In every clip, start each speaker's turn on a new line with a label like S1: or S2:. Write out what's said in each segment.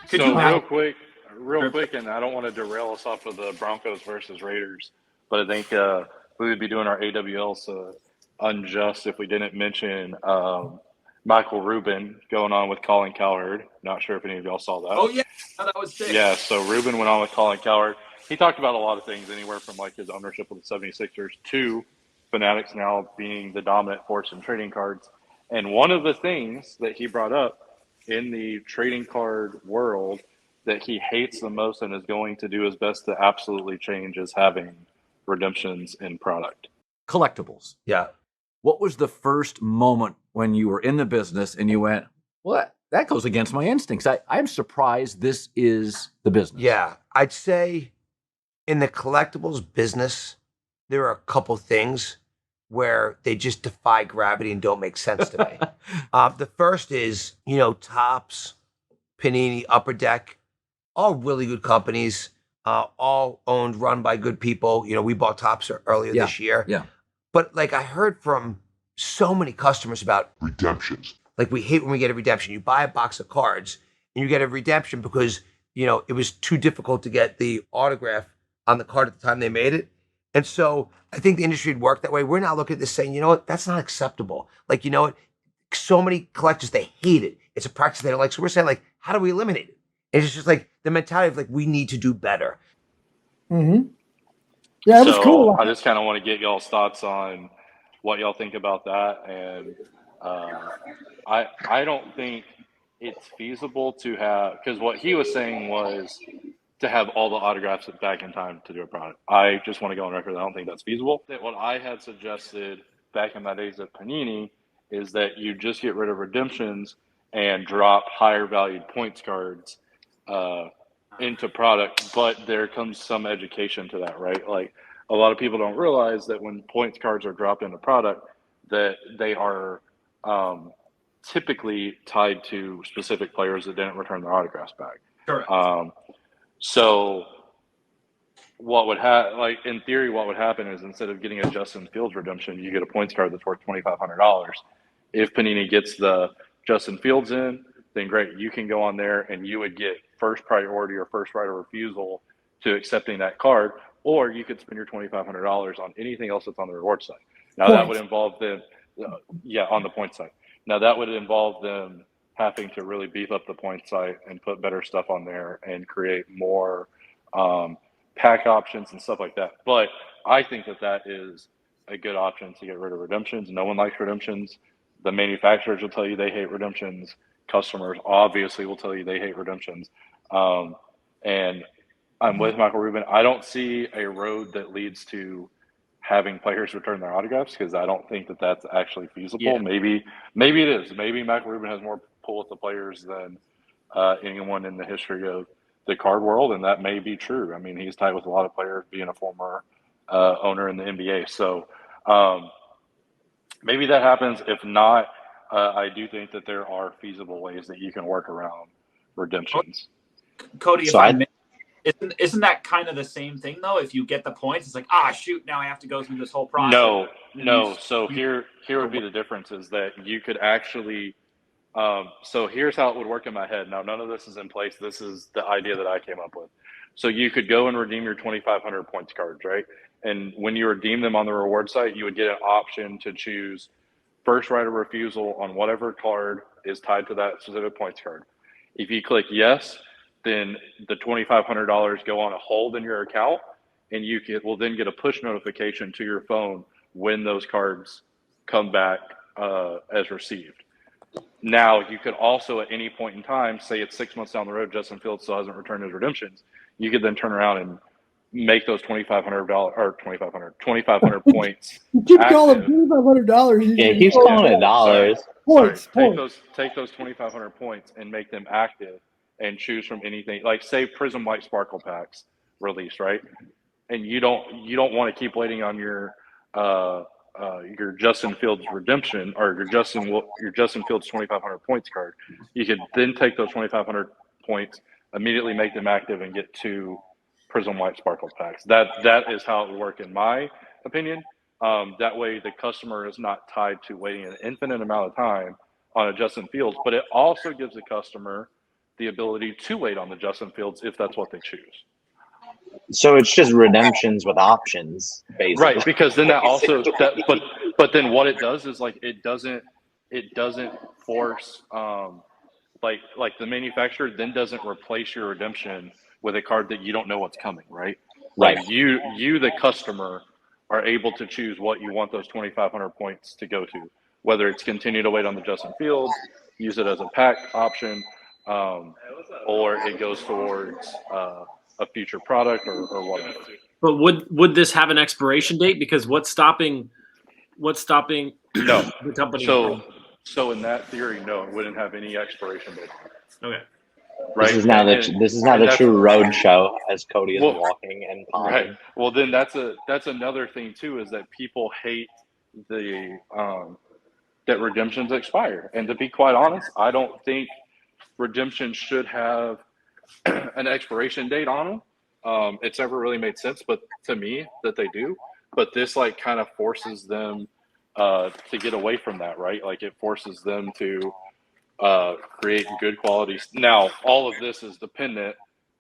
S1: Could you
S2: So
S1: imagine?
S2: real quick, and I don't want to derail us off of the Broncos versus Raiders, but I think we would be doing our AWLs unjust if we didn't mention Michael Rubin going on with Colin Cowherd. Not sure if any of y'all saw that.
S1: Oh yeah, no, that was sick.
S2: Yeah, so Rubin went on with Colin Cowherd. He talked about a lot of things, anywhere from like his ownership of the 76ers to Fanatics now being the dominant force in trading cards. And one of the things that he brought up in the trading card world that he hates the most and is going to do his best to absolutely change is having redemptions in product.
S3: Collectibles.
S4: Yeah.
S3: What was the first moment when you were in the business and you went, well, that goes against my instincts. I'm surprised this is the business.
S4: Yeah. I'd say in the collectibles business, there are a couple things where they just defy gravity and don't make sense to me. The first is, Topps, Panini, Upper Deck, all really good companies, all owned, run by good people. We bought Topps earlier this year.
S3: Yeah.
S4: But like I heard from so many customers about redemptions. Like we hate when we get a redemption. You buy a box of cards and you get a redemption because, it was too difficult to get the autograph on the card at the time they made it. And so I think the industry would work that way. We're now looking at this saying, you know what, that's not acceptable. Like, so many collectors, they hate it. It's a practice they don't like. So we're saying, like, how do we eliminate it? And it's just like the mentality of like, we need to do better.
S5: Mm-hmm. Yeah, it was cool.
S2: I just kind of want to get y'all's thoughts on what y'all think about that. And I don't think it's feasible to have, because what he was saying was to have all the autographs back in time to do a product. I just want to go on record. I don't think that's feasible. What I had suggested back in my days at Panini is that you just get rid of redemptions and drop higher valued points cards into product. But there comes some education to that, right? Like a lot of people don't realize that when points cards are dropped into product, that they are typically tied to specific players that didn't return their autographs back.
S1: Correct.
S2: So what would like in theory, what would happen is instead of getting a Justin Fields redemption, you get a points card that's worth $2,500. If Panini gets the Justin Fields in, then great, you can go on there and you would get first priority or first right of refusal to accepting that card, or you could spend your $2,500 on anything else that's on the reward site. Now that would involve them, on the point site. Now that would involve them having to really beef up the point site and put better stuff on there and create more pack options and stuff like that. But I think that is a good option to get rid of redemptions. No one likes redemptions. The manufacturers will tell you they hate redemptions. Customers obviously will tell you they hate redemptions. And I'm with Michael Rubin. I don't see a road that leads to having players return their autographs because I don't think that that's actually feasible. Yeah. Maybe it is. Maybe Michael Rubin has more pull with the players than anyone in the history of the card world, and that may be true. I mean, he's tied with a lot of players, being a former owner in the NBA. So maybe that happens. If not, I do think that there are feasible ways that you can work around redemptions.
S1: Cody, isn't that kind of the same thing though? If you get the points, it's like, shoot, now I have to go through this whole process.
S2: No. So here would be the difference is that you could actually. So here's how it would work in my head. Now, none of this is in place. This is the idea that I came up with. So you could go and redeem your 2,500 points cards, right? And when you redeem them on the reward site, you would get an option to choose first right of refusal on whatever card is tied to that specific points card. If you click yes, then the $2,500 go on a hold in your account, and you will then get a push notification to your phone when those cards come back as received. Now, you could also at any point in time, say it's 6 months down the road, Justin Fields still hasn't returned his redemptions. You could then turn around and make those $2,500 points.
S5: You keep calling $2,500.
S6: Yeah, he's calling it dollars.
S5: Points.
S2: Take those 2,500 points and make them active, and choose from anything. Like say Prism White Sparkle packs released, right? And you don't want to keep waiting on your Justin Fields redemption or your Justin Fields 2,500 points card. You could then take those 2,500 points, immediately make them active, and get 2 Prism White Sparkle packs. That is how it would work in my opinion. That way the customer is not tied to waiting an infinite amount of time on a Justin Fields, but it also gives the customer the ability to wait on the Justin Fields if that's what they choose.
S6: So it's just redemptions with options, basically.
S2: Right, because then that also but then what it does is like it doesn't force like the manufacturer then doesn't replace your redemption with a card that you don't know what's coming, right?
S6: Right.
S2: Like you the customer are able to choose what you want those 2,500 points to go to, whether it's continue to wait on the Justin Fields, use it as a pack option, or it goes towards a future product or whatever.
S7: But would this have an expiration date? Because what's stopping
S2: No.
S7: the company from?
S2: So in that theory, no, it wouldn't have any expiration date.
S7: Okay.
S2: Right.
S6: This is now the true road show as Cody is walking and ponding.
S2: Right. Well, then that's another thing too, is that people hate the that redemptions expire. And to be quite honest, I don't think redemptions should have an expiration date on them. It's never really made sense, but to me that they do. But this like kind of forces them to get away from that, right? Like it forces them to create good quality. Now, all of this is dependent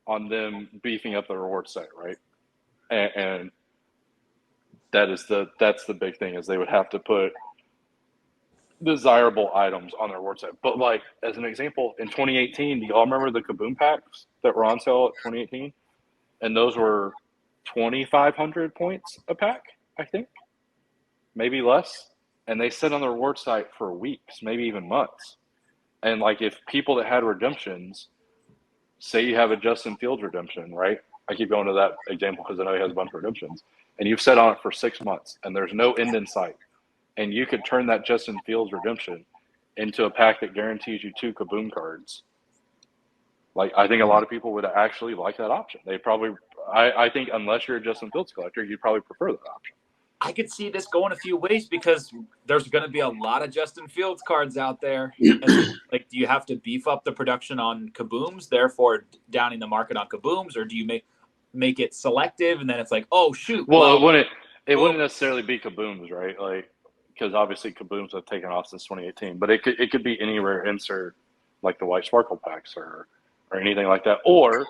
S2: on them beefing up the reward site, right? And that's the big thing, is they would have to put desirable items on their reward site. But like as an example, in 2018, do y'all remember the Kaboom packs that were on sale at 2018? And those were 2,500 points a pack, I think, maybe less. And they sit on the reward site for weeks, maybe even months. And like if people that had redemptions, say you have a Justin Fields redemption, right? I keep going to that example because I know he has a bunch of redemptions, and you've sat on it for 6 months and there's no end in sight. And you could turn that Justin Fields redemption into a pack that guarantees you 2 Kaboom cards. Like, I think a lot of people would actually like that option. They probably, I think unless you're a Justin Fields collector, you'd probably prefer that option.
S1: I could see this going a few ways because there's going to be a lot of Justin Fields cards out there. And, like, do you have to beef up the production on Kabooms, therefore downing the market on Kabooms, or do you make it selective and then it's like, oh shoot?
S2: Well, it wouldn't necessarily be Kabooms, right? Like, because obviously Kabooms have taken off since 2018, but it could be any rare insert like the white sparkle packs or anything like that. Or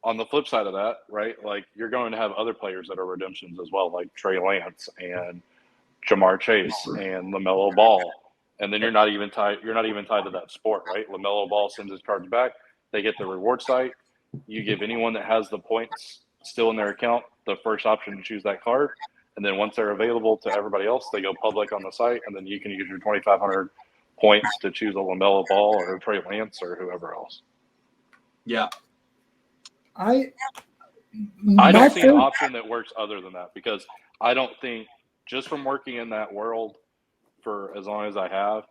S2: on the flip side of that, right, like you're going to have other players that are redemptions as well, like Trey Lance and Jamar Chase and LaMelo Ball. And then you're not even tied to that sport, right? LaMelo Ball sends his cards back. They get the reward site. You give anyone that has the points still in their account the first option to choose that card. And then once they're available to everybody else, they go public on the site, and then you can use your 2,500 points to choose a LaMelo Ball or a Trey Lance or whoever else.
S1: Yeah.
S2: I don't see an option that works other than that, because I don't think, just from working in that world for as long as I have,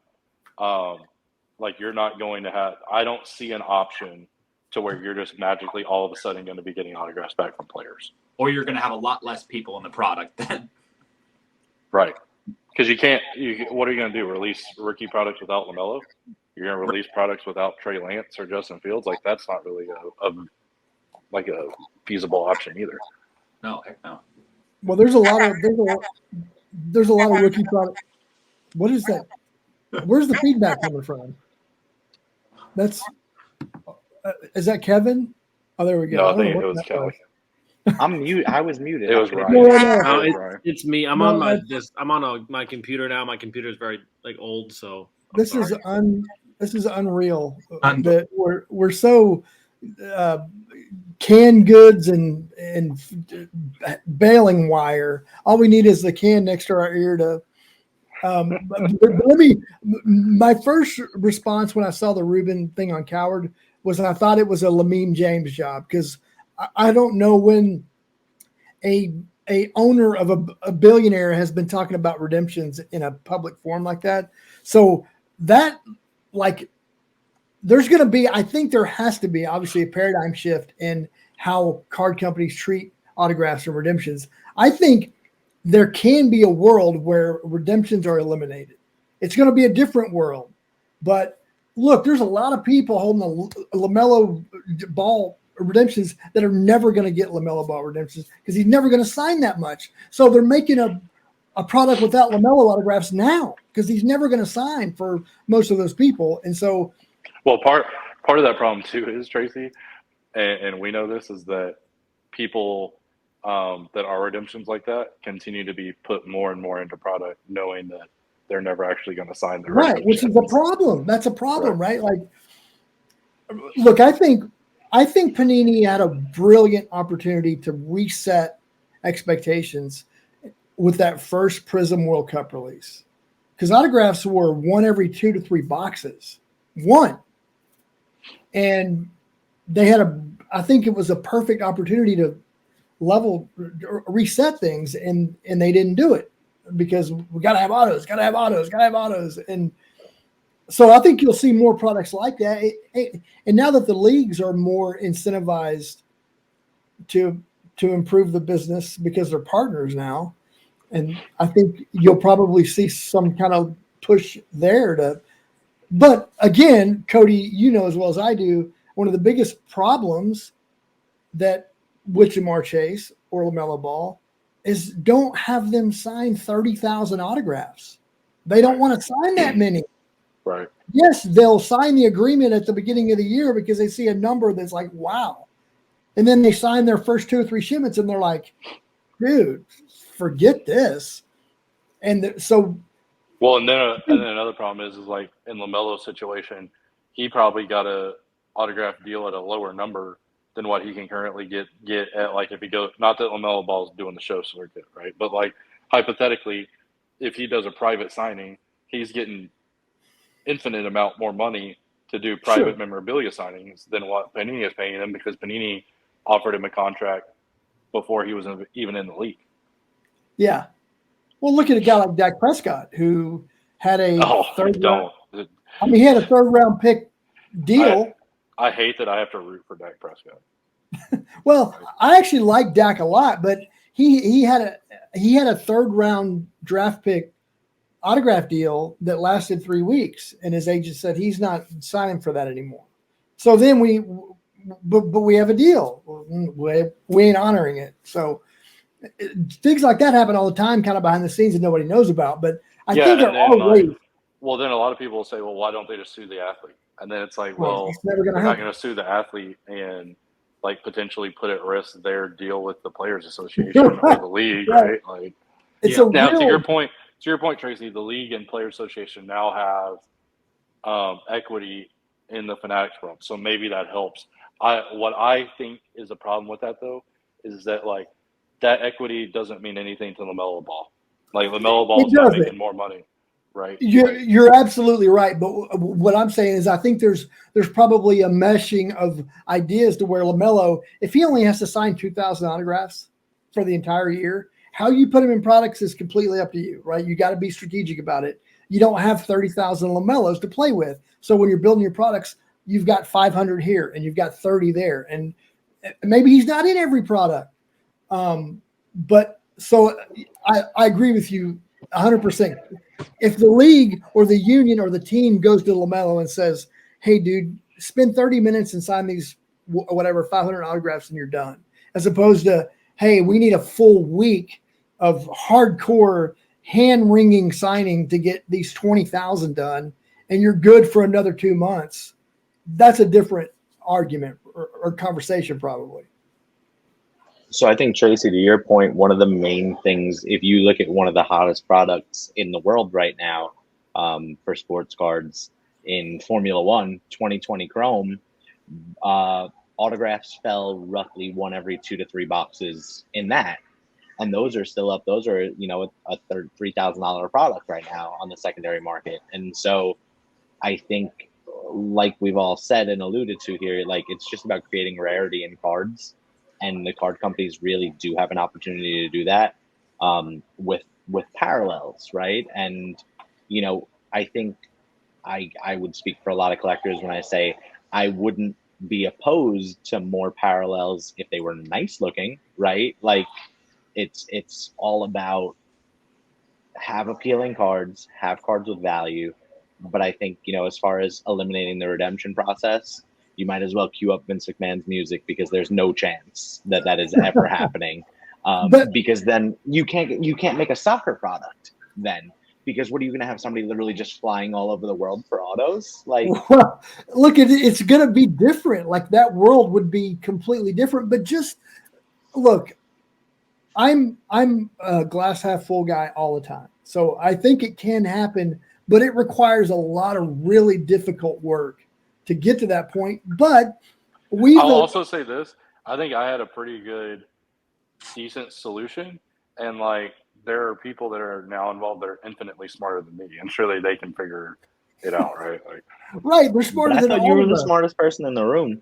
S2: like you're not going to have, I don't see an option to where you're just magically all of a sudden going to be getting autographs back from players.
S1: Or you're going to have a lot less people in the product then.
S2: Right. Because what are you going to do? Release rookie products without LaMelo? You're going to release products without Trey Lance or Justin Fields? Like, that's not really a feasible option either.
S1: No, heck no.
S5: Well, there's a lot of rookie product. What is that? Where's the feedback coming from? That's is that Kevin? Oh, there we go.
S2: No, I think it was Kelly.
S6: I'm mute. I was muted.
S2: It was Ryan.
S5: No,
S7: it's me. I'm on my computer now. My computer is very old, so
S5: this is unreal that we're so canned goods and baling wire. All we need is the can next to our ear to. My first response when I saw the Rubin thing on Cowherd was I thought it was a Lamine James job, because I don't know when a owner of a billionaire has been talking about redemptions in a public forum like that. So that there's going to be, I think there has to be obviously a paradigm shift in how card companies treat autographs and redemptions. I think there can be a world where redemptions are eliminated. It's going to be a different world, but look, there's a lot of people holding a LaMelo Ball redemptions that are never going to get LaMelo Ball redemptions because he's never going to sign that much. So they're making a product without LaMelo autographs now because he's never going to sign for most of those people. And so,
S2: well, part part of that problem too is, Tracy, and we know this, is that people that are redemptions like that continue to be put more and more into product, knowing that they're never actually going to sign the
S5: Right, which is a problem. That's a problem, right? Like, look, I think Panini had a brilliant opportunity to reset expectations with that first Prism World Cup release, because autographs were one every 2 to 3 boxes, and they had I think it was a perfect opportunity to reset things, and they didn't do it because we got to have autos. And so I think you'll see more products like that. And now that the leagues are more incentivized to improve the business because they're partners now, and I think you'll probably see some kind of push there but again, Cody, you know as well as I do, one of the biggest problems that with Jamar Chase or LaMelo Ball is don't have them sign 30,000 autographs. They don't want to sign that many.
S2: Right.
S5: Yes, they'll sign the agreement at the beginning of the year because they see a number that's like, wow. And then they sign their first 2 or 3 shipments and they're like, dude, forget this. And so.
S2: Well, and then another problem is like in LaMelo's situation, he probably got a autograph deal at a lower number than what he can currently get at, like, if he goes, not that LaMelo Ball's doing the show circuit, right? But like hypothetically, if he does a private signing, he's getting infinite amount more money to do private memorabilia signings than what Panini is paying him, because Panini offered him a contract before he was even in the league.
S5: Yeah. Well, look at a guy like Dak Prescott, who had a third round pick deal.
S2: I hate that I have to root for Dak Prescott.
S5: Well, I actually like Dak a lot, but he had a third round draft pick autograph deal that lasted 3 weeks, and his agent said he's not signing for that anymore. So then we have a deal. We ain't honoring it. So things like that happen all the time, kind of behind the scenes that nobody knows about. But I think they're always.
S2: Well, then a lot of people will say, well, why don't they just sue the athlete? And then it's like, well,
S5: they're not
S2: going to sue the athlete and like potentially put at risk their deal with the Players Association or the league, right? Like, to your point, Tracy, the league and Players Association now have equity in the Fanatics world, so maybe that helps. What I think is a problem with that, though, is that like that equity doesn't mean anything to LaMelo Ball. Like LaMelo Ball's not making more money. Right.
S5: You're absolutely right. But what I'm saying is I think there's probably a meshing of ideas to where LaMelo, if he only has to sign 2,000 autographs for the entire year, how you put him in products is completely up to you, right? You got to be strategic about it. You don't have 30,000 LaMelos to play with. So when you're building your products, you've got 500 here and you've got 30 there. And maybe he's not in every product. But so I agree with you 100%. If the league or the union or the team goes to LaMelo and says, hey, dude, spend 30 minutes and sign these, 500 autographs and you're done, as opposed to, hey, we need a full week of hardcore hand-wringing signing to get these 20,000 done, and you're good for another 2 months. That's a different argument or conversation probably.
S6: So I think, Tracy, to your point, one of the main things, if you look at one of the hottest products in the world right now for sports cards in Formula One, 2020 Chrome, autographs fell roughly one every 2 to 3 boxes in that. And those are still up. Those are, a $3,000 product right now on the secondary market. And so I think, like we've all said and alluded to here, like it's just about creating rarity in cards. And the card companies really do have an opportunity to do that with parallels, right? And, I think I would speak for a lot of collectors when I say I wouldn't be opposed to more parallels if they were nice looking, right? Like it's all about have appealing cards, have cards with value. But I think, as far as eliminating the redemption process, you might as well cue up Vince McMahon's music, because there's no chance that is ever happening. Because then you can't make a soccer product then, Because what are you going to have somebody literally just flying all over the world for autos? Like,
S5: Well, look, it's going to be different. Like that world would be completely different. But just look, I'm a glass half full guy all the time. So I think it can happen, but it requires a lot of really difficult work to get to that point. But
S2: I'll also say this. I think I had a pretty good, decent solution. And like, there are people that are now involved that are infinitely smarter than me. And surely they can figure it out, right? Like,
S5: right, they're smarter
S6: but I
S5: than
S6: thought
S5: all
S6: you were
S5: of
S6: the
S5: us.
S6: smartest person in the room.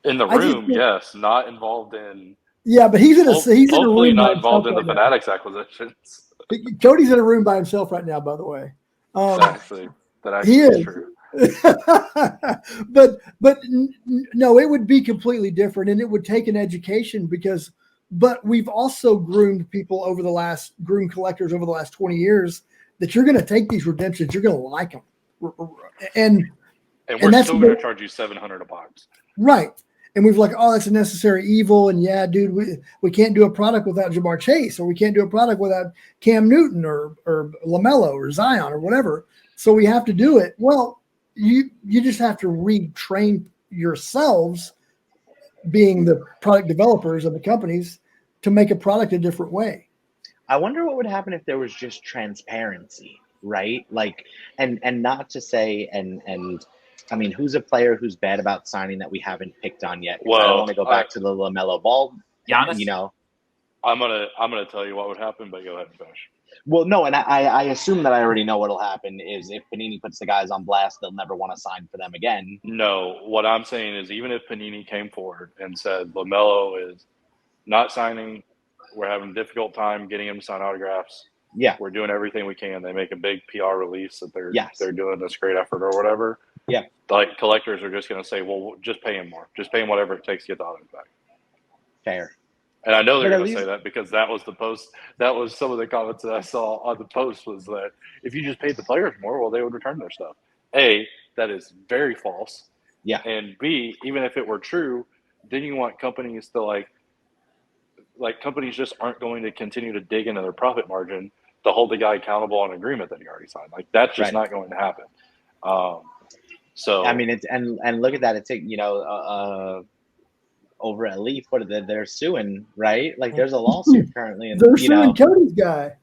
S2: in the
S5: I just
S2: room,
S5: think-
S2: yes. Not involved in.
S5: Yeah, but he's in a
S2: Hopefully
S5: room by
S2: not
S5: himself
S2: involved in the
S5: right now.
S2: Fanatics acquisitions.
S5: Cody's in a room by himself right now, by the way.
S2: That actually is true.
S5: but no, it would be completely different, and it would take an education but we've also groomed collectors over the last 20 years that you're going to take these redemptions, you're going to like them, and
S2: we're still going to charge you $700 a box,
S5: right? And we've like, oh, that's a necessary evil, and yeah, dude, we can't do a product without Jamar Chase, or we can't do a product without Cam Newton or LaMelo or Zion or whatever. So we have to do it. Well, you just have to retrain yourselves, being the product developers of the companies, to make a product a different way.
S6: I wonder what would happen if there was just transparency, right? Like, and not to say, and I mean, who's a player who's bad about signing that we haven't picked on yet? Well, I don't want to go back to the LaMelo Ball.
S1: Giannis?
S6: You know,
S2: I'm gonna tell you what would happen, but go ahead and finish.
S6: Well, no, and I assume that I already know what'll happen is if Panini puts the guys on blast, they'll never want to sign for them again.
S2: No, what I'm saying is even if Panini came forward and said LaMelo is not signing, we're having a difficult time getting him to sign autographs.
S6: Yeah,
S2: we're doing everything we can. They make a big PR release that they're doing this great effort or whatever.
S6: Yeah,
S2: like collectors are just going to say, well, just pay him more. Just pay him whatever it takes to get the autos back.
S6: Fair.
S2: And I know they're going to say that because that was the post. That was some of the comments that I saw on the post was that if you just paid the players more, well, they would return their stuff. A, that is very false.
S6: Yeah.
S2: And B, even if it were true, then you want companies to like companies just aren't going to continue to dig into their profit margin to hold the guy accountable on an agreement that he already signed. Like that's just not going to happen. So
S6: I mean, it's and look at that. It's over at Leaf, they're suing, right? Like there's a lawsuit currently, and
S5: they're suing Cody's guy.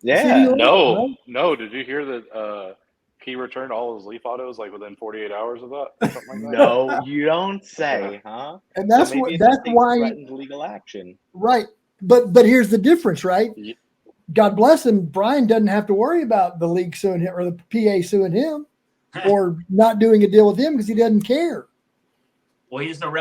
S6: Yeah.
S2: No. Did you hear that? He returned all his Leaf autos like within 48 hours of that. Or something like that?
S6: No, you don't say, huh?
S5: And that's why
S6: threatened legal action,
S5: right? But here's the difference, right?
S2: Yeah.
S5: God bless him. Brian doesn't have to worry about the league suing him or the PA suing him or not doing a deal with him because he doesn't care.
S1: Well, he's no.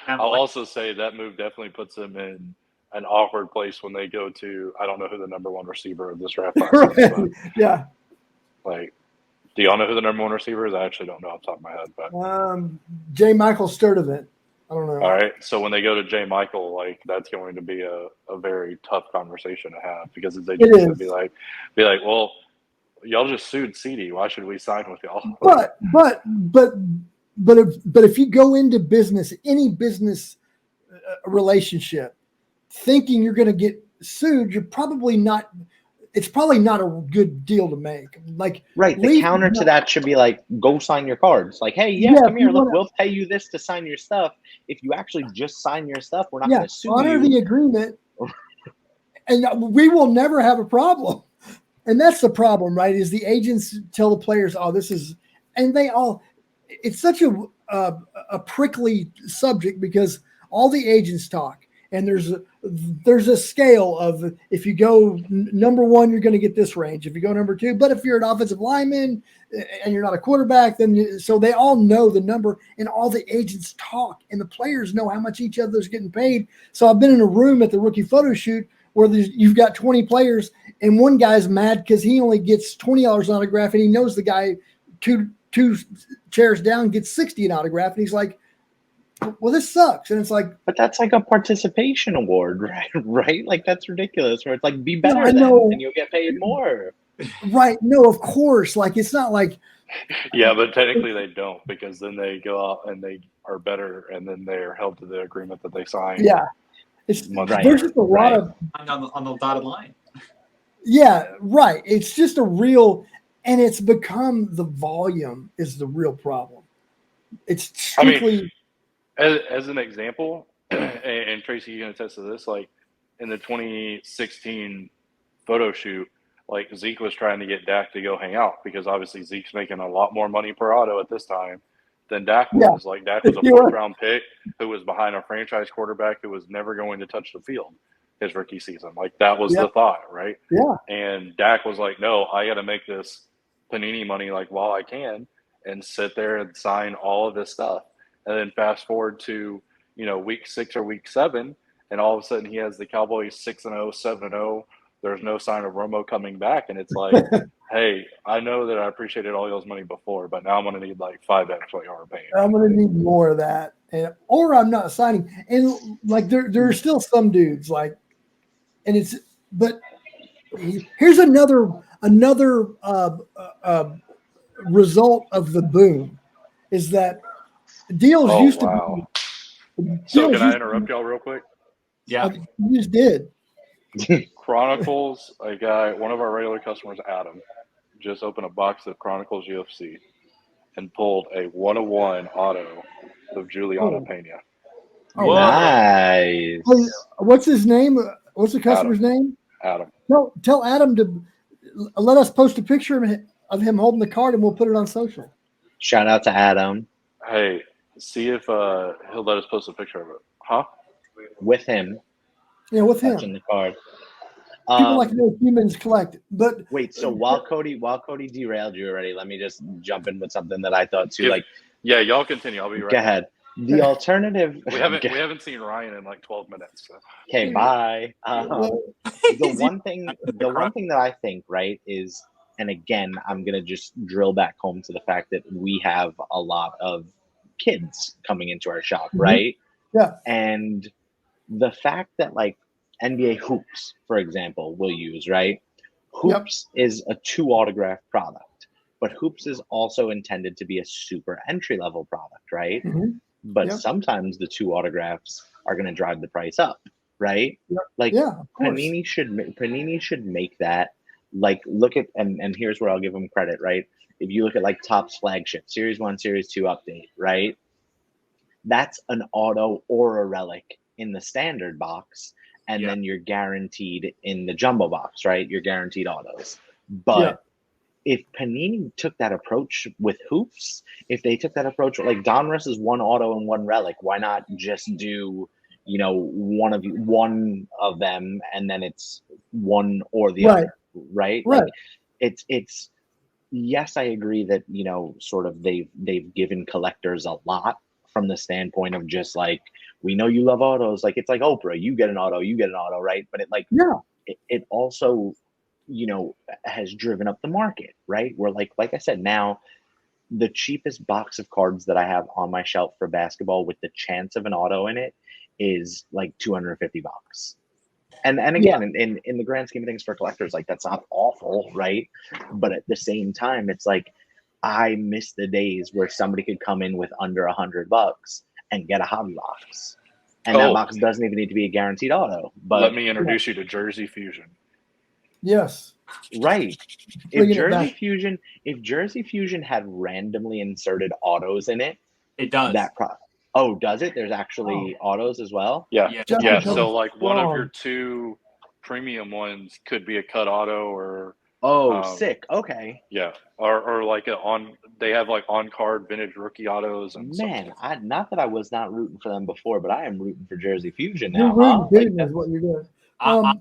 S2: I'll also say that move definitely puts him in an awkward place when they go to. I don't know who the number one receiver of this draft class is. But,
S5: yeah.
S2: Like, do y'all know who the number one receiver is? I actually don't know off the top of my head, but
S5: J. Michael Sturdivant. I don't know.
S2: All right, so when they go to J. Michael, like that's going to be a very tough conversation to have because they just going to be like, well, y'all just sued CD. Why should we sign with y'all?
S5: But if you go into business, any business relationship, thinking you're going to get sued, you're probably not. It's probably not a good deal to make. Like
S6: right, the counter to that should be like, go sign your cards. Like, hey, come here. Look, we'll pay you this to sign your stuff. If you actually just sign your stuff, we're not going to sue you.
S5: Honor the agreement, and we will never have a problem. And that's the problem, right? Is the agents tell the players, "Oh, this is," and they all. It's such a prickly subject because all the agents talk, and there's a scale of if you go number one, you're going to get this range. If you go number two, but if you're an offensive lineman and you're not a quarterback, then so they all know the number, and all the agents talk, and the players know how much each other's getting paid. So I've been in a room at the rookie photo shoot where you've got 20 players, and one guy's mad because he only gets $20 an autograph, and he knows the guy two chairs down gets 60 an autograph, and he's like, well, this sucks. And it's like,
S6: but that's like a participation award, right? Like that's ridiculous. Where it's like, be better and you'll get paid more.
S5: Right? No, of course. Like it's not like.
S2: Yeah, but technically they don't because then they go out and they are better, and then they are held to the agreement that they signed.
S5: Yeah, there's just a lot of
S1: on the dotted line.
S5: Yeah, right. It's just a real, and it's become the volume is the real problem. It's strictly.
S2: As an example, and Tracy, you can attest to this, like in the 2016 photo shoot, like Zeke was trying to get Dak to go hang out because obviously Zeke's making a lot more money per auto at this time than Dak was. Like Dak was a fourth round pick who was behind a franchise quarterback who was never going to touch the field his rookie season. Like that was the thought, right?
S5: Yeah.
S2: And Dak was like, no, I got to make this Panini money like while I can and sit there and sign all of this stuff. And then fast forward to, week 6 or week 7, and all of a sudden he has the Cowboys 6-0, 7-0. There's no sign of Romo coming back. And it's like, hey, I know that I appreciated all y'all's money before, but now I'm going to need like 5x what y'all are paying.
S5: I'm going to need more of that. Or I'm not signing. And like there are still some dudes like, and it's, but here's another result of the boom is that deals used to be.
S2: So can I interrupt y'all real quick?
S1: Yeah.
S5: You just did.
S2: Chronicles, one of our regular customers, Adam, just opened a box of Chronicles UFC and pulled a 101 auto of Juliana Pena.
S5: Oh,
S6: nice.
S5: Hey, what's his name? What's the customer's name?
S2: Adam.
S5: No, tell Adam to let us post a picture of him holding the card and we'll put it on social.
S6: Shout out to Adam.
S2: Hey, see if he'll let us post a picture of it. Huh?
S6: With him.
S5: Yeah, with him.
S6: Touching the card.
S5: People like to know humans collect. But
S6: wait, so while Cody derailed you already, let me just jump in with something that I thought too.
S2: Yeah, y'all continue. I'll be right.
S6: Go ahead. The alternative.
S2: We haven't seen Ryan in like 12 minutes. So.
S6: Okay, bye. The one thing that I think, right, is, and again, I'm gonna just drill back home to the fact that we have a lot of kids coming into our shop, right?
S5: Yeah.
S6: And the fact that like NBA Hoops, for example, we'll use, right? Hoops is a 2 autograph product, but Hoops is also intended to be a super entry level product, right? But sometimes the 2 autographs are going to drive the price up, right? Panini should make that, like, look at, and here's where I'll give them credit, right? If you look at like Topps flagship, Series 1, Series 2 update, right? That's an auto or a relic in the standard box, and then you're guaranteed in the jumbo box, right? You're guaranteed autos. But if Panini took that approach with Hoops, if they took that approach, like Donruss is 1 auto and 1 relic, why not just do, one of them, and then it's one or the other, right? Like it's yes, I agree that, sort of they've given collectors a lot from the standpoint of just like, we know you love autos. Like, it's like Oprah, you get an auto, right? But it also, has driven up the market, right? Where like I said, now the cheapest box of cards that I have on my shelf for basketball with the chance of an auto in it is like $250. And again, in the grand scheme of things for collectors, like that's not awful, right? But at the same time, it's like, I miss the days where somebody could come in with under $100 and get a hobby box. And that box doesn't even need to be a guaranteed auto. But
S2: let me introduce you to Jersey Fusion.
S5: Yes.
S6: Right. If Jersey Fusion had randomly inserted autos in it,
S1: it does.
S6: Does it? There's actually autos as well?
S2: Yeah. So like one of your 2 premium ones could be a cut auto or
S6: sick. Okay.
S2: Yeah. Or like they have like on card vintage rookie autos and
S6: not that I was not rooting for them before, but I am rooting for Jersey Fusion now.
S5: Is what you're doing.
S1: I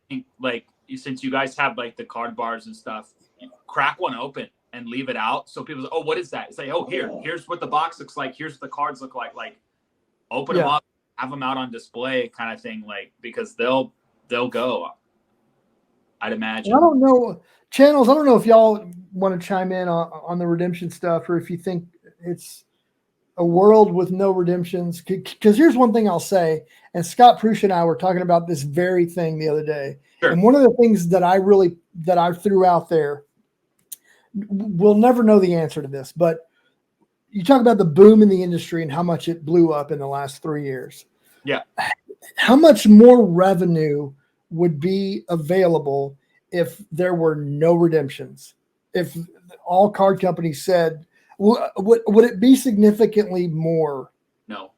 S1: think like since you guys have like the card bars and stuff, crack one open and leave it out so people say, oh, what is that? It's like, here's what the box looks like, here's what the cards look like open them up, have them out on display kind of thing, like, because they'll go, I'd imagine.
S5: I don't know, channels, I don't know if y'all want to chime in on the redemption stuff, or if you think it's a world with no redemptions, because here's one thing I'll say, and Scott Prush and I were talking about this very thing the other day. Sure. And one of the things that I threw out there, we'll never know the answer to this, but you talk about the boom in the industry and how much it blew up in the last 3 years.
S1: Yeah.
S5: How much more revenue would be available if there were no redemptions? If all card companies said, would it be significantly more?
S1: No.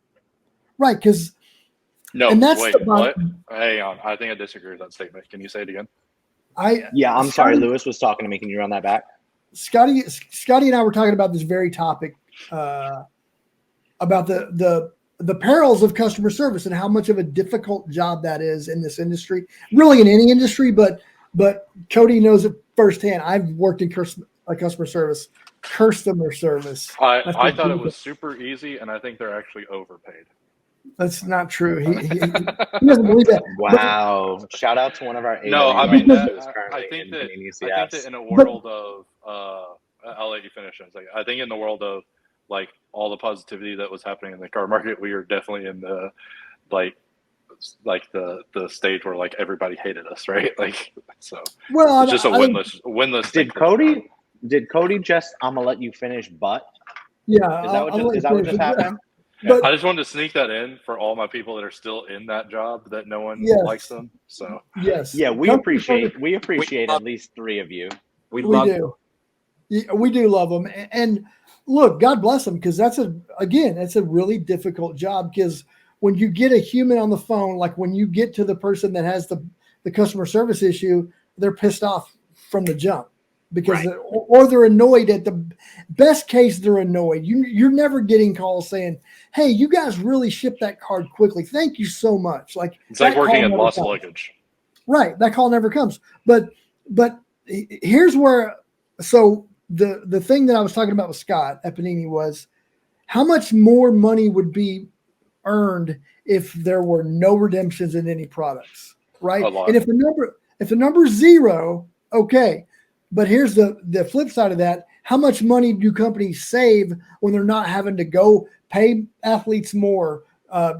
S5: Right, because
S2: No,
S5: and that's
S2: wait, what? Hang on. I think I disagree with that statement. Can you say it again?
S6: I'm sorry. Lewis was talking to me. Can you run that back?
S5: Scotty and I were talking about this very topic, about the perils of customer service and how much of a difficult job that is in this industry, really in any industry, but Cody knows it firsthand. I've worked in customer service.
S2: I thought it was super easy, and I think they're actually overpaid.
S5: That's not true. He doesn't believe that.
S6: Wow! Shout out to one of our
S2: no. I mean, I think that in a world of I'll let you finish in a second. I think in the world of like all the positivity that was happening in the car market, we are definitely in the like the stage where like everybody hated us, right? Like so. Well, it's just a winless.
S6: Did Cody just? I'm gonna let you finish, but
S5: yeah,
S6: is that what just happened?
S2: But, I just wanted to sneak that in for all my people that are still in that job that no one likes them. So
S5: yes,
S6: yeah, we appreciate at least 3 of you.
S5: We do. Yeah, we do love them, and look, God bless them, because that's a really difficult job. Because when you get a human on the phone, like when you get to the person that has the customer service issue, they're pissed off from the jump. Because or they're annoyed. At the best case, they're annoyed. You're never getting calls saying, "Hey, you guys really shipped that card quickly. Thank you so much." Like
S2: it's like working in lost luggage.
S5: Right, that call never comes. But here's where. So the thing that I was talking about with Scott at Panini was how much more money would be earned if there were no redemptions in any products, right? And if the number is 0, okay. But here's the flip side of that. How much money do companies save when they're not having to go pay athletes more,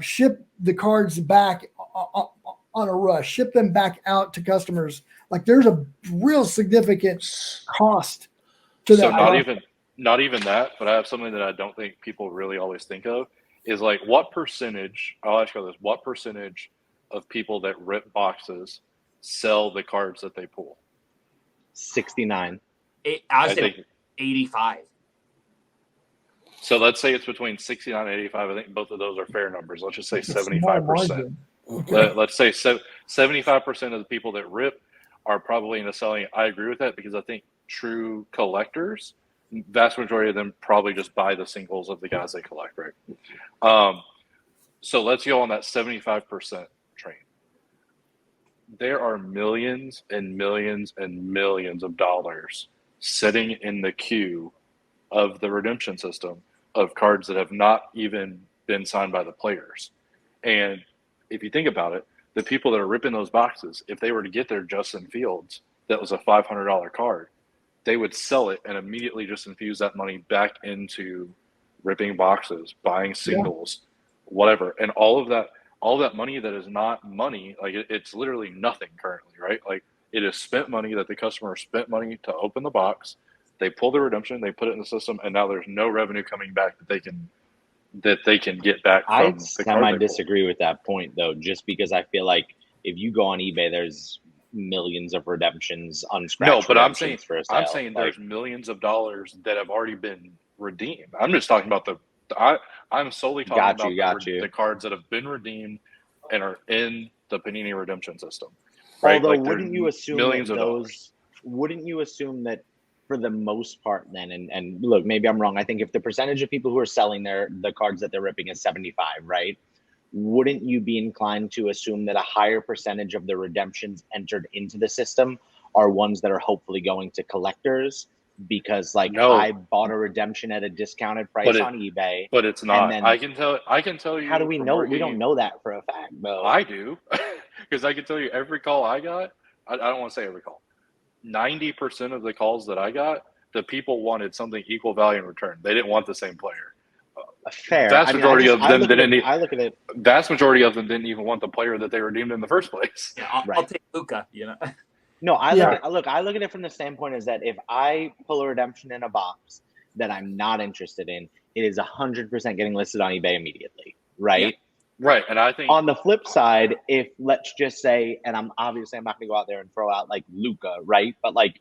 S5: ship the cards back on a rush, ship them back out to customers? Like there's a real significant cost to that.
S2: So not even that, but I have something that I don't think people really always think of is like what percentage, I'll ask you this, what percentage of people that rip boxes sell the cards that they pull?
S6: 69.
S1: I think 85.
S2: So let's say it's between 69 and 85. I think both of those are fair numbers. Let's just say 75%. Okay. Let's say 75% of the people that rip are probably into selling. I agree with that because I think true collectors, vast majority of them probably just buy the singles of the guys they collect, right? So let's go on that 75% train. There are millions and millions and millions of dollars sitting in the queue of the redemption system of cards that have not even been signed by the players. And if you think about it, the people that are ripping those boxes, if they were to get their Justin Fields, that was a $500 card, they would sell it and immediately just infuse that money back into ripping boxes, buying singles, whatever. And all of that money that is not money, like it's literally nothing currently, right? Like it is spent money that the customer spent money to open the box. They pull the redemption, they put it in the system, and now there's no revenue coming back that they can get back from the card.
S6: I disagree with that point though, just because I feel like if you go on eBay, there's millions of redemptions, unscratched.
S2: No, but I'm saying there's millions of dollars that have already been redeemed. I'm just talking about I'm solely talking about the cards that have been redeemed and are in the Panini redemption system. Right?
S6: Although, wouldn't you assume that for the most part then, and look, maybe I'm wrong. I think if the percentage of people who are selling the cards that they're ripping is 75, right? Wouldn't you be inclined to assume that a higher percentage of the redemptions entered into the system are ones that are hopefully going to collectors? Because I bought a redemption at a discounted price on eBay,
S2: but it's not. I can tell you.
S6: How do we know? We don't know that for a fact, though.
S2: I do, because I can tell you every call I got. I don't want to say every call. 90% of the calls that I got, the people wanted something equal value in return. They didn't want the same player.
S6: Fair.
S2: Vast majority of them didn't.
S6: I look at it.
S2: Vast majority of them didn't even want the player that they redeemed in the first place.
S1: Yeah, I'll take Luka. You know.
S6: No, I look at it from the standpoint is that if I pull a redemption in a box that I'm not interested in, it is 100% getting listed on eBay immediately, right?
S2: Right, and I think
S6: On the flip side, if let's just say, and I'm not going to go out there and throw out like Luca, right? But like,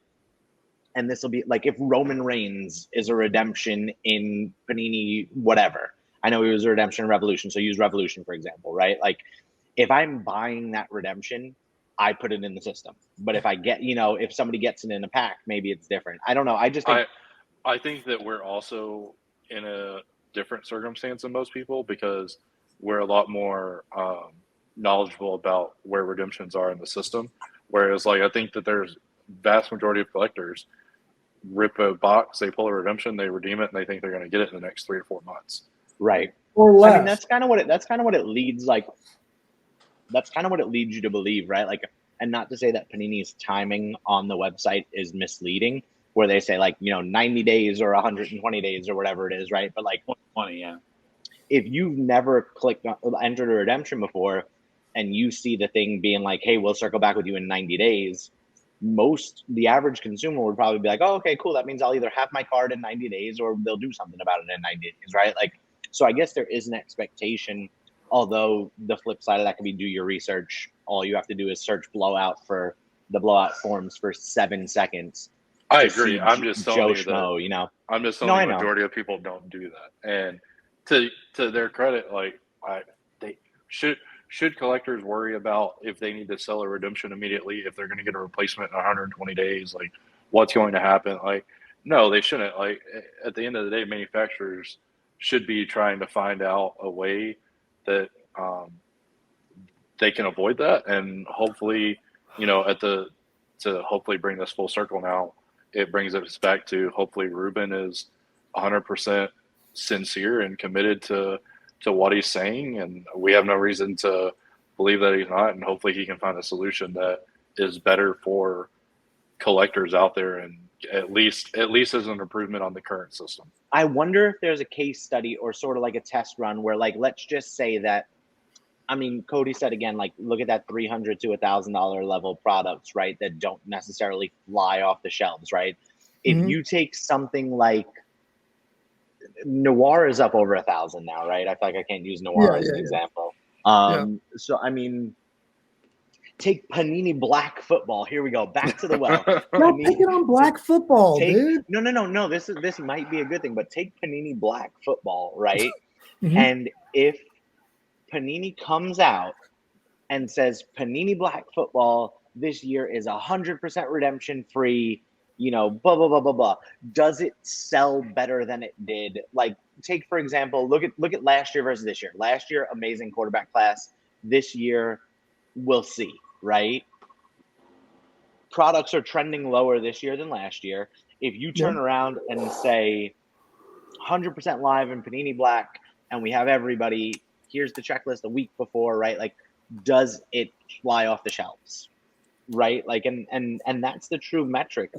S6: and this will be like if Roman Reigns is a redemption in Panini, whatever. I know he was a redemption in Revolution, so use Revolution for example, right? Like, if I'm buying that redemption, I put it in the system. But if I get, if somebody gets it in a pack, maybe it's different. I don't know. I just think
S2: I think that we're also in a different circumstance than most people because we're a lot more knowledgeable about where redemptions are in the system. Whereas, like, I think that there's vast majority of collectors rip a box, they pull a redemption, they redeem it, and they think they're going to get it in the next 3 or 4 months.
S6: right.
S5: Or less.
S6: I mean, that's kind of what it leads like. That's kind of what it leads you to believe, right? Like, and not to say that Panini's timing on the website is misleading, where they say like 90 days or 120 days or whatever it is, right? But like
S1: 20, yeah.
S6: If you've never entered a redemption before, and you see the thing being like, "Hey, we'll circle back with you in 90 days," the average consumer would probably be like, "Oh, okay, cool. That means I'll either have my card in 90 days or they'll do something about it in 90 days," right? Like, so I guess there is an expectation. Although the flip side of that could be do your research. All you have to do is search blowout for the blowout forms for 7 seconds.
S2: I agree. I'm just telling you
S6: that.
S2: I'm just telling you the majority of people don't do that. And to their credit, like they should collectors worry about if they need to sell a redemption immediately, if they're going to get a replacement in 120 days, like what's going to happen? Like, no, they shouldn't. Like, at the end of the day, manufacturers should be trying to find out a way that they can avoid that, and hopefully, to hopefully bring this full circle now, it brings us back to hopefully Rubin is 100% sincere and committed to what he's saying, and we have no reason to believe that he's not, and hopefully he can find a solution that is better for collectors out there, and at least as an improvement on the current system.
S6: I wonder if there's a case study or sort of like a test run where, like, let's just say that, I mean, Cody said again, like, look at that $300 to $1,000 level products, right, that don't necessarily fly off the shelves, right? If you take something like Noir is up over 1,000 now, right? I feel like I can't use Noir as an example. So, I mean, take Panini Black Football. Here we go. Back to the well.
S5: Don't take it on Black Football, dude.
S6: No. This might be a good thing, but take Panini Black Football, right? And if Panini comes out and says Panini Black Football this year is 100% redemption free, blah, blah, blah, blah, blah. Does it sell better than it did? Like, take, for example, look at last year versus this year. Last year, amazing quarterback class. This year, we'll see, right? Products are trending lower this year than last year. If you turn around and say 100% live in Panini Black, and we have everybody, here's the checklist a week before, right? Like, does it fly off the shelves? Right? Like, and that's the true metric.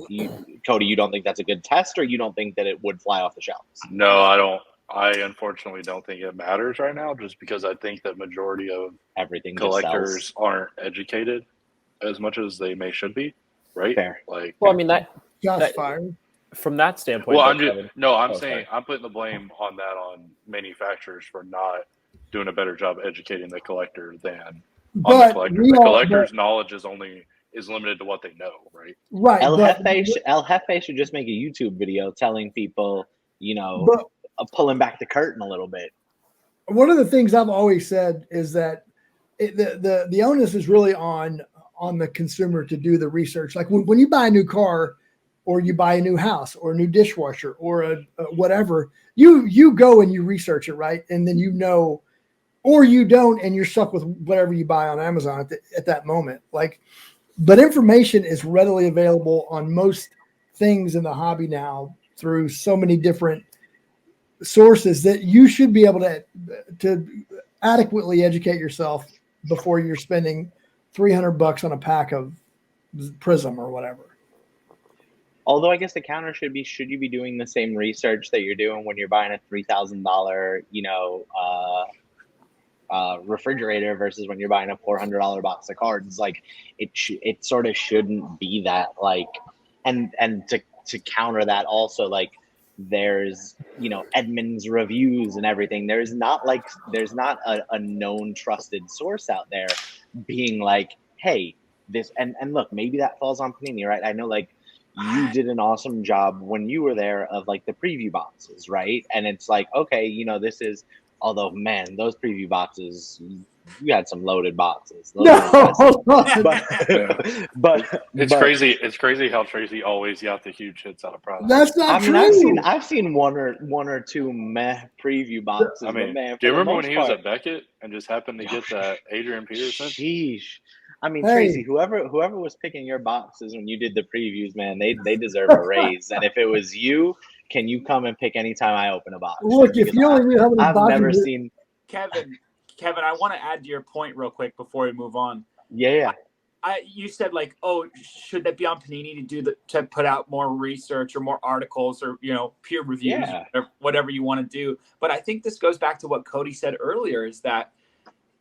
S6: Cody, you don't think that's a good test, or you don't think that it would fly off the shelves?
S2: No, I don't. I unfortunately don't think it matters right now, just because I think that majority of
S6: everything
S2: collectors aren't educated as much as they should be. Right?
S6: Fair.
S2: Like,
S8: well, I mean that
S5: fired.
S8: From that standpoint.
S2: Well, I'm saying I'm putting the blame on manufacturers for not doing a better job educating the collector than on the collector. The collector's knowledge is limited to what they know, right?
S5: Right.
S6: El Jefe should just make a YouTube video telling people, pulling back the curtain a little bit.
S5: One of the things I've always said is that the onus is really on the consumer to do the research. Like when you buy a new car, or you buy a new house, or a new dishwasher, or a whatever, you go and you research it, right? And then or you don't, and you're stuck with whatever you buy on Amazon at that moment. Like, but information is readily available on most things in the hobby now through so many different sources that you should be able to adequately educate yourself before you're spending $300 on a pack of Prism or whatever.
S6: Although I guess the counter should you be doing the same research that you're doing when you're buying a $3,000, refrigerator versus when you're buying a $400 box of cards? Like, it sort of shouldn't be that, like, and to counter that also, like, there's, you know, Edmunds reviews and everything. There's not a known trusted source out there being like, hey, this, and look, maybe that falls on Panini, right? I know, like, you did an awesome job when you were there of like the preview boxes, right? And it's like, okay, you know, this is, although, man, those preview boxes, you had some loaded boxes. Those but
S2: it's crazy. It's crazy how Tracy always got the huge hits out of products.
S5: That's not true.
S6: I've seen one or two meh preview boxes.
S2: I mean,
S6: but man,
S2: do you remember when he was at Beckett and just happened to get that Adrian Peterson?
S6: Sheesh. I mean,
S5: Hey.
S6: Tracy, whoever was picking your boxes when you did the previews, man, they deserve a raise. And if it was you, can you come and pick anytime I open a box?
S5: Look, if you only knew how many
S6: I've
S5: boxes
S6: never seen.
S1: Kevin, I want to add to your point real quick before we move on.
S6: Yeah.
S1: You said, like, oh, should that be on Panini to put out more research or more articles or, you know, peer reviews, or whatever you want to do. But I think this goes back to what Cody said earlier, is that,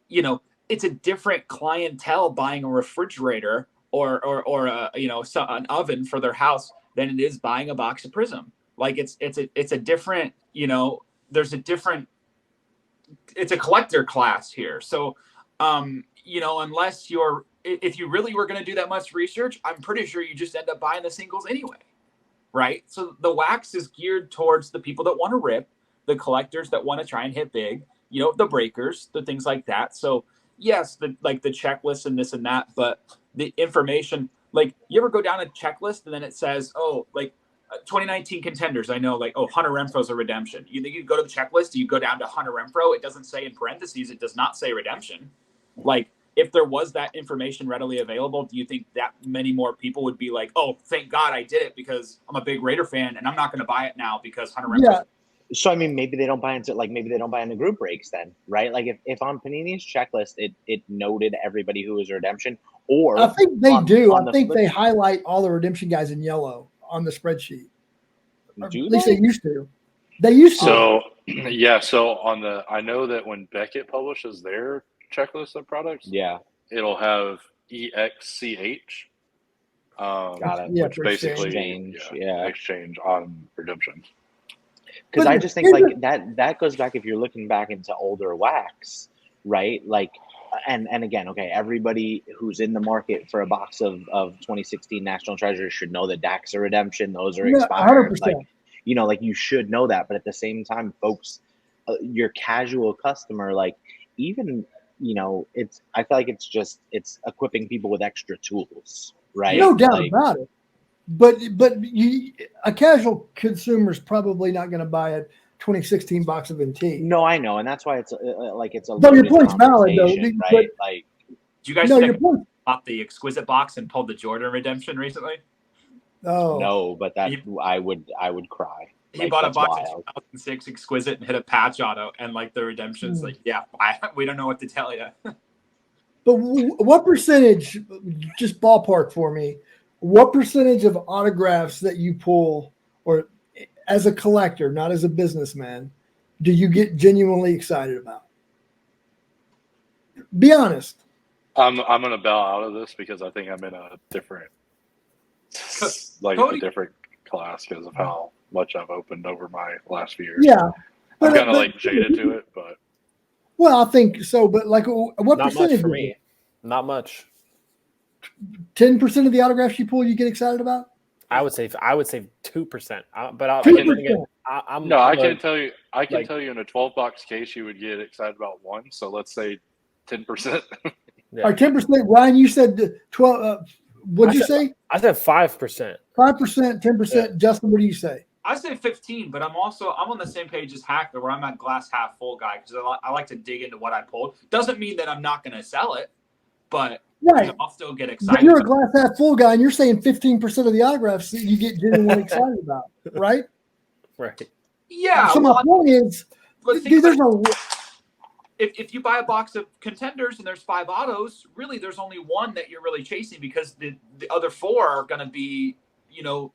S1: you know, it's a different clientele buying a refrigerator or a, you know, an oven for their house than it is buying a box of Prism. Like it's a different, you know, it's a collector class here. So, you know, if you really were going to do that much research, I'm pretty sure you just end up buying the singles anyway, right? So the wax is geared towards the people that want to rip, the collectors that want to try and hit big, you know, the breakers, the things like that. So yes, the checklist and this and that, but the information, like, you ever go down a checklist and then it says, oh, like 2019 contenders, I know, like, oh, Hunter Renfro's a redemption. You go to the checklist, you go down to Hunter Renfro, it doesn't say in parentheses, it does not say redemption. Like, if there was that information readily available, do you think that many more people would be like, oh, thank God I did it because I'm a big Raider fan and I'm not going to buy it now because Hunter Renfro.
S6: Yeah. So, I mean, maybe they don't buy into group breaks then, right? Like if on Panini's checklist, it noted everybody who was a redemption, or
S5: I think they do. I think they highlight all the redemption guys in yellow on the spreadsheet. At least they used to. They used to.
S2: So, yeah. So I know that when Beckett publishes their checklist of products, it'll have EXCH.
S6: Got it.
S2: Which basically exchange on redemptions.
S6: Because I just think like that goes back, if you're looking back into older wax, right? Like, and again, okay, everybody who's in the market for a box of 2016 National Treasures should know that Dak's a redemption. Those are expired.
S5: 100%.
S6: Like, you know, like, you should know that. But at the same time, folks, your casual customer, like, even, you know, I feel like it's equipping people with extra tools, right?
S5: No doubt about it. But a casual consumer is probably not going to buy a 2016 box of NT.
S6: No, I know, and that's why it's a.
S5: But your point's valid, though.
S6: Right? Like,
S1: do you guys check out the Exquisite box and pulled the Jordan redemption recently?
S5: Oh
S6: no, but I would cry.
S1: He bought a box of 2006 Exquisite and hit a patch auto, and like the redemption's like, we don't know what to tell you.
S5: But what percentage? Just ballpark for me. What percentage of autographs that you pull, or as a collector, not as a businessman, do you get genuinely excited about? Be honest.
S2: I'm gonna bow out of this because I think I'm in a different, a different class because of how much I've opened over my last few years.
S5: Yeah,
S2: I'm kind of jaded to it, but.
S5: Well, I think so, but like, what
S8: not
S5: percentage
S8: much for me? Not much.
S5: 10% of the autographs you pull, you get excited about?
S8: I would say 2%. But I
S2: can tell you. I can tell you in a 12-box case, you would get excited about one. So let's say 10%.
S5: Yeah. Or 10%. Ryan, you said 12. What'd you say?
S8: I said 5%.
S5: 5%, 10%. Yeah. Justin, what do you say?
S1: I say 15, but I'm on the same page as Hackler, where I'm a glass half full guy because I like to dig into what I pulled. Doesn't mean that I'm not going to sell it, but I'll still get excited.
S5: But you're a glass half full guy, and you're saying 15% of the autographs that you get genuinely excited about, right?
S8: Right.
S1: Yeah.
S5: So my point is, dude, there's no.
S1: If you buy a box of contenders and there's 5 autos, really there's only one that you're really chasing because the other 4 are going to be, you know,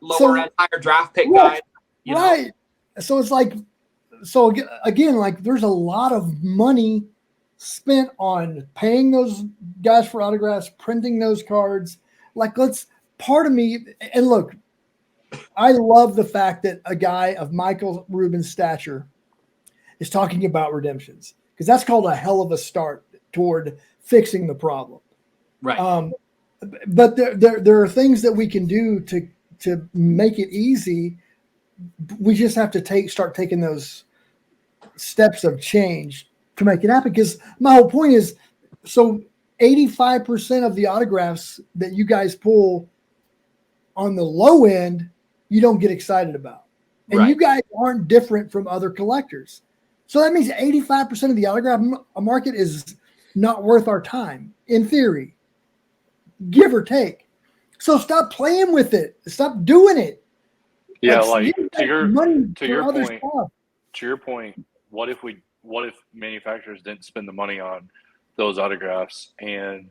S1: lower end, higher draft pick guys.
S5: Right. So it's like, again, like, there's a lot of money spent on paying those guys for autographs, printing those cards. Like, part of me, and look, I love the fact that a guy of Michael Rubin's stature is talking about redemptions, because that's called a hell of a start toward fixing the problem.
S1: Right.
S5: But there are things that we can do to make it easy. We just have to start taking those steps of change to make it happen. Because my whole point is, so 85% of the autographs that you guys pull on the low end, you don't get excited about. And
S1: Right.
S5: you guys aren't different from other collectors. So that means 85% of the autograph market is not worth our time, in theory, give or take. So stop playing with it. Stop doing it.
S2: Yeah,
S5: you
S2: like
S5: got money
S2: to
S5: for
S2: your
S5: other
S2: point,
S5: stuff.
S2: what if manufacturers didn't spend the money on those autographs, and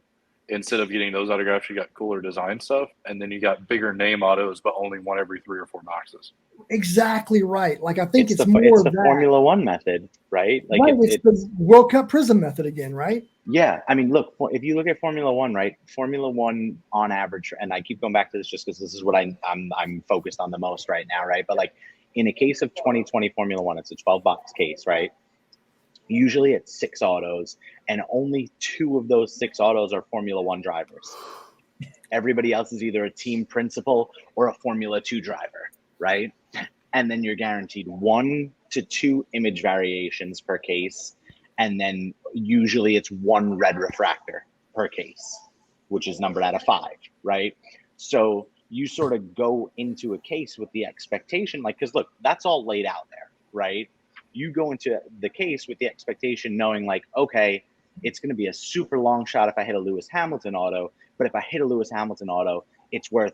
S2: instead of getting those autographs, you got cooler design stuff, and then you got bigger name autos, but only one every 3 or 4 boxes.
S5: Exactly right. Like, I think it's
S6: the
S5: more of
S6: the
S5: that.
S6: Formula One method, right? Like
S5: Right, it's the World Cup Prism method again, right?
S6: yeah, I mean, look, if you look at Formula One, right? Formula One on average, and I keep going back to this just because this is what I'm focused on the most right now, right? But like in a case of 2020 Formula One, it's a 12-box case, right? Usually it's 6 autos, and only 2 of those 6 autos are Formula One drivers. Everybody else is either a team principal or a Formula 2 driver, right? And then you're guaranteed 1 to 2 image variations per case. And then usually it's 1 red refractor per case, which is numbered out of 5, right? So you sort of go into a case with the expectation, like, because look, that's all laid out there, right? You go into the case with the expectation knowing like, okay, it's going to be a super long shot if I hit a Lewis Hamilton auto, but if I hit a Lewis Hamilton auto, it's worth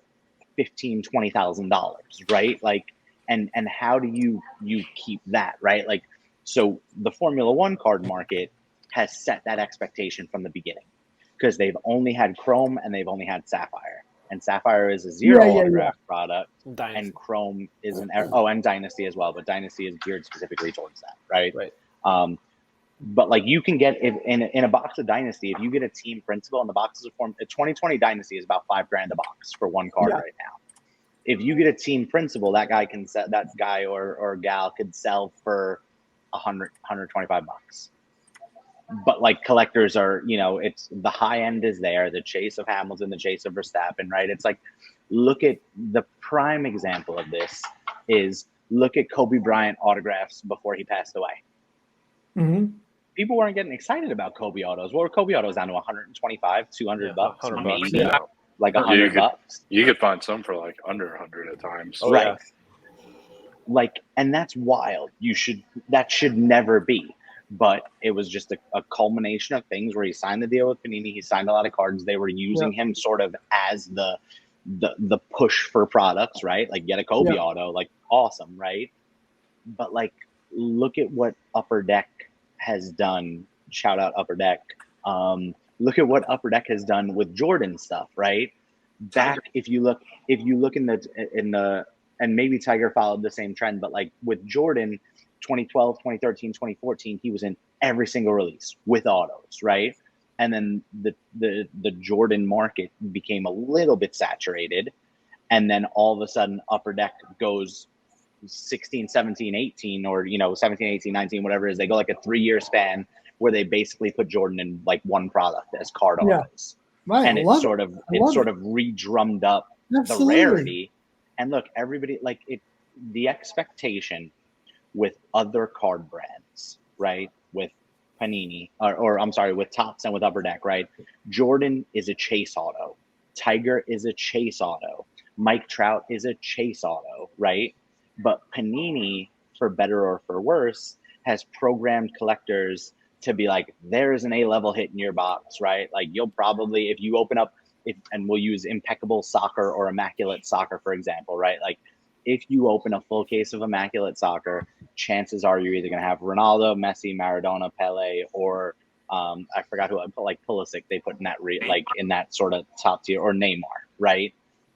S6: $15,000-$20,000, right? Like, and how do you keep that, right? Like, so the Formula One card market has set that expectation from the beginning because they've only had Chrome and they've only had Sapphire, and Sapphire is a zero autograph product,
S8: Dynasty.
S6: and Chrome is and Dynasty as well, but Dynasty is geared specifically towards that, right?
S8: Right.
S6: But like you can get in a box of Dynasty, if you get a team principal, and the boxes of a 2020 Dynasty is about $5,000 a box for 1 card right now. If you get a team principal, that guy or gal could sell for $125. But like collectors are, it's the high end is there, the chase of Hamilton, the chase of Verstappen, right? It's like, look at the prime example of this is look at Kobe Bryant autographs before he passed away.
S5: Mm-hmm.
S6: People weren't getting excited about Kobe autos. What were Kobe autos down to? 125, 200 bucks,
S8: 100
S6: maybe
S8: bucks, yeah.
S6: like $100 bucks.
S2: You could find some for like under 100 at times.
S8: Oh,
S6: right.
S8: yeah.
S6: Like, and that's wild. That should never be. But it was just a culmination of things where he signed the deal with Panini. He signed a lot of cards. They were using him sort of as the push for products, right? Like, get a Kobe auto, like, awesome, right? But like, look at what Upper Deck has done. Shout out Upper Deck. Look at what Upper Deck has done with Jordan stuff, right? Back, if you look in the and maybe Tiger followed the same trend, but like with Jordan, 2012, 2013, 2014, he was in every single release with autos, right? And then the Jordan market became a little bit saturated, and then all of a sudden Upper Deck goes 16, 17, 18, or 17, 18, 19, whatever it is. They go like a 3-year span where they basically put Jordan in like one product as card autos.
S5: Right.
S6: And it sort of re-drummed up the rarity. And look, everybody, like, the expectation with other card brands, right? With Panini, or I'm sorry, with Topps and with Upper Deck, right? Jordan is a chase auto. Tiger is a chase auto. Mike Trout is a chase auto, right? But Panini, for better or for worse, has programmed collectors to be like, there's an A-level hit in your box, right? Like, you'll probably, if you open up, and we'll use Impeccable Soccer or Immaculate Soccer, for example, right? Like, if you open a full case of Immaculate Soccer, chances are you're either going to have Ronaldo, Messi, Maradona, Pele, or I forgot who, like Pulisic, they put in that in that sort of top tier, or Neymar, right?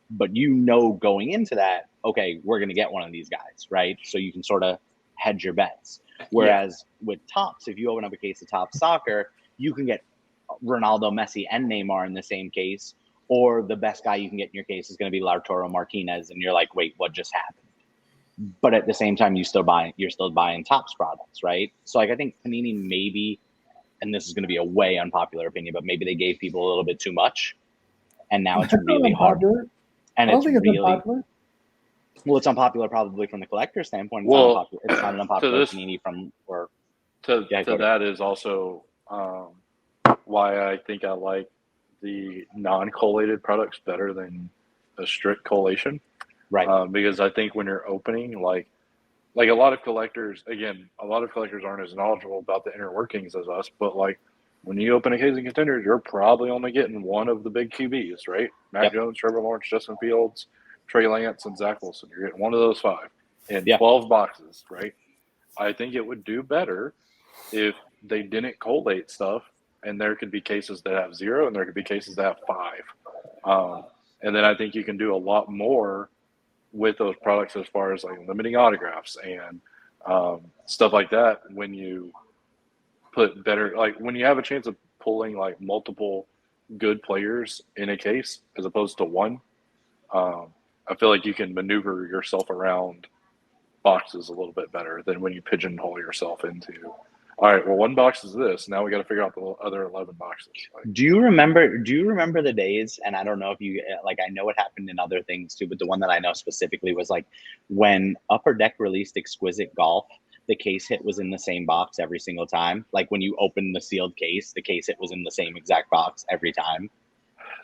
S6: But going into that, okay, we're going to get one of these guys, right? So you can sort of hedge your bets. Whereas with Topps, if you open up a case of Topps Soccer, you can get Ronaldo, Messi, and Neymar in the same case, or the best guy you can get in your case is going to be Lautaro Martinez, and you're like, wait, what just happened? But at the same time, you're still buying Topps products, right? So like I think Panini maybe, and this is going to be a way unpopular opinion, but maybe they gave people a little bit too much, and now it's really hard. And
S5: I don't think it's unpopular.
S6: Well, it's unpopular probably from the collector standpoint. It's not an unpopular Panini
S2: that is also why I think I like the non-collated products better than a strict collation.
S6: Right.
S2: Because I think when you're opening, like a lot of collectors aren't as knowledgeable about the inner workings as us, but like when you open a case of contenders, you're probably only getting one of the big QBs, right? Mac Jones, Trevor Lawrence, Justin Fields, Trey Lance, and Zach Wilson. You're getting one of those 5 in 12 boxes, right? I think it would do better if they didn't collate stuff, and there could be cases that have 0 and there could be cases that have 5. And then I think you can do a lot more with those products as far as like limiting autographs and stuff like that when you put better, like when you have a chance of pulling like multiple good players in a case as opposed to one. I feel like you can maneuver yourself around boxes a little bit better than when you pigeonhole yourself into, all right, well, one box is this. Now we got to figure out the other 11 boxes.
S6: Do you remember the days? And I don't know if you like. I know it happened in other things too, but the one that I know specifically was like when Upper Deck released Exquisite Golf. The case hit was in the same box every single time. Like when you open the sealed case, the case hit was in the same exact box every time.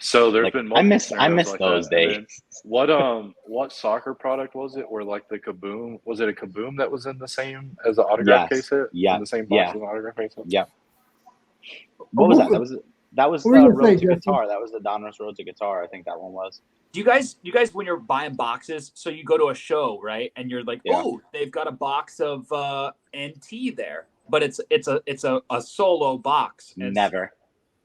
S2: So there's been multiple
S6: I miss those days.
S2: What soccer product was it? Where like the Kaboom, was it a Kaboom that was in the same as the autograph case hit?
S6: Yeah,
S2: in the same box as the autograph case hit.
S6: Yeah. What was that? That was the Road to Guitar. That was the Donruss Road to Guitar. I think that one was.
S1: Do you guys when you're buying boxes, so you go to a show, right? And you're like, oh, they've got a box of NT there, but it's a solo box.
S6: Never.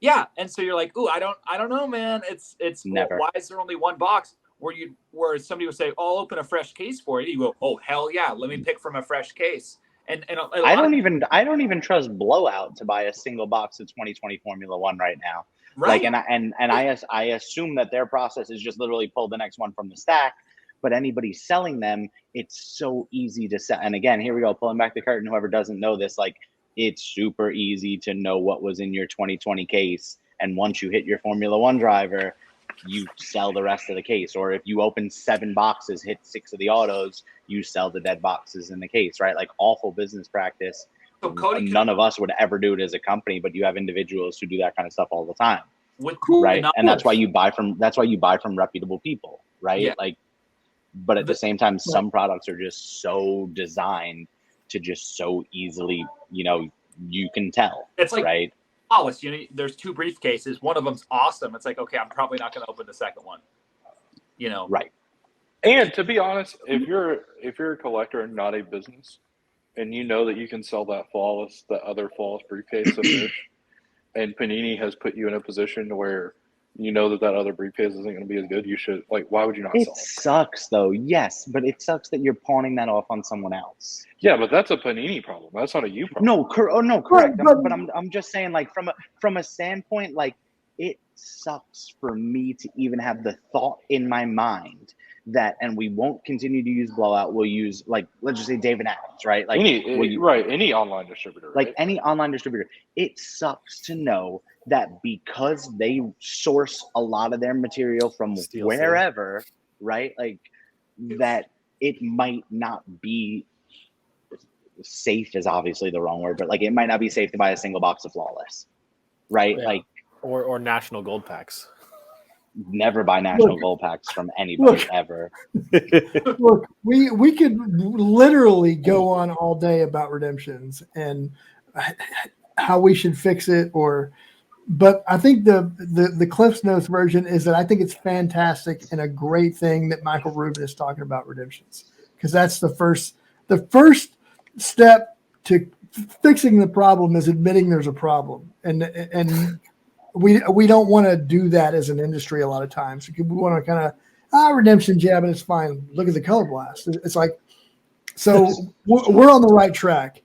S1: Yeah, and so you're like, "Ooh, I don't know, man. It's
S6: never.
S1: Why is there only one box?" Where somebody would say, "I'll open a fresh case for you." You go, "Oh, hell yeah, let me pick from a fresh case." And
S6: I don't even trust Blowout to buy a single box of 2020 Formula One right now.
S1: Right.
S6: Like, I assume that their process is just literally pull the next one from the stack. But anybody selling them, it's so easy to sell. And again, here we go, pulling back the curtain. Whoever doesn't know this, like, it's super easy to know what was in your 2020 case. And once you hit your Formula One driver, you sell the rest of the case. Or if you open 7 boxes, hit 6 of the autos, you sell the dead boxes in the case, right? Like, awful business practice.
S1: So Cody,
S6: none of us would ever do it as a company, but you have individuals who do that kind of stuff all the time, right? And that's why you buy from reputable people, right?
S1: Yeah.
S6: Like, but at the same time, some products are just so designed to just so easily, you can tell.
S1: It's like,
S6: right?
S1: Hollis, there's 2 briefcases. One of them's awesome. It's like, okay, I'm probably not going to open the second one.
S6: Right.
S2: And to be honest, if you're a collector and not a business, and you know that you can sell that other flawless briefcase of Fish, and Panini has put you in a position where you know that other briefcase isn't going to be as good, you should, like, why would you not sell it?
S6: It sucks, though. Yes, but it sucks that you're pawning that off on someone else.
S2: Yeah, but that's a Panini problem. That's not a you problem.
S6: No, correct. But I'm just saying, like, from a standpoint, like, it sucks for me to even have the thought in my mind that, and we won't continue to use Blowout. We'll use, like, let's just say David Adams, right? Like
S2: any online distributor,
S6: like any online distributor. It sucks to know that because they source a lot of their material from wherever, right? Like, that it might not be safe is obviously the wrong word, but like, it might not be safe to buy a single box of Flawless, right?
S8: Yeah.
S6: Like,
S8: or National Gold Packs.
S6: Never buy National Gold Packs from anybody ever.
S5: Look, we could literally go on all day about redemptions and how we should fix it, but I think the Cliff's Notes version is that I think it's fantastic and a great thing that Michael Rubin is talking about redemptions, because that's the first step to fixing the problem is admitting there's a problem, and we don't want to do that as an industry a lot of times. We want to kind of redemption, yeah, but it's fine. Look at the color blast. It's like, so we're on the right track.